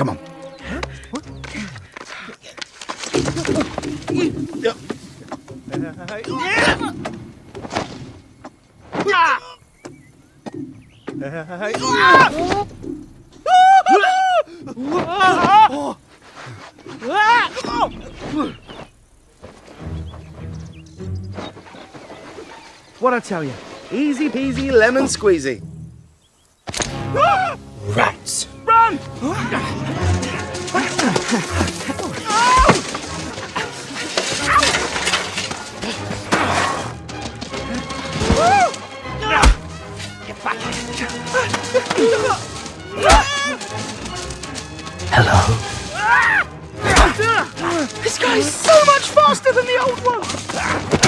Come on. What I tell you? Easy peasy lemon squeezy. Rats. Run! Hello. This guy is so much faster than the old one!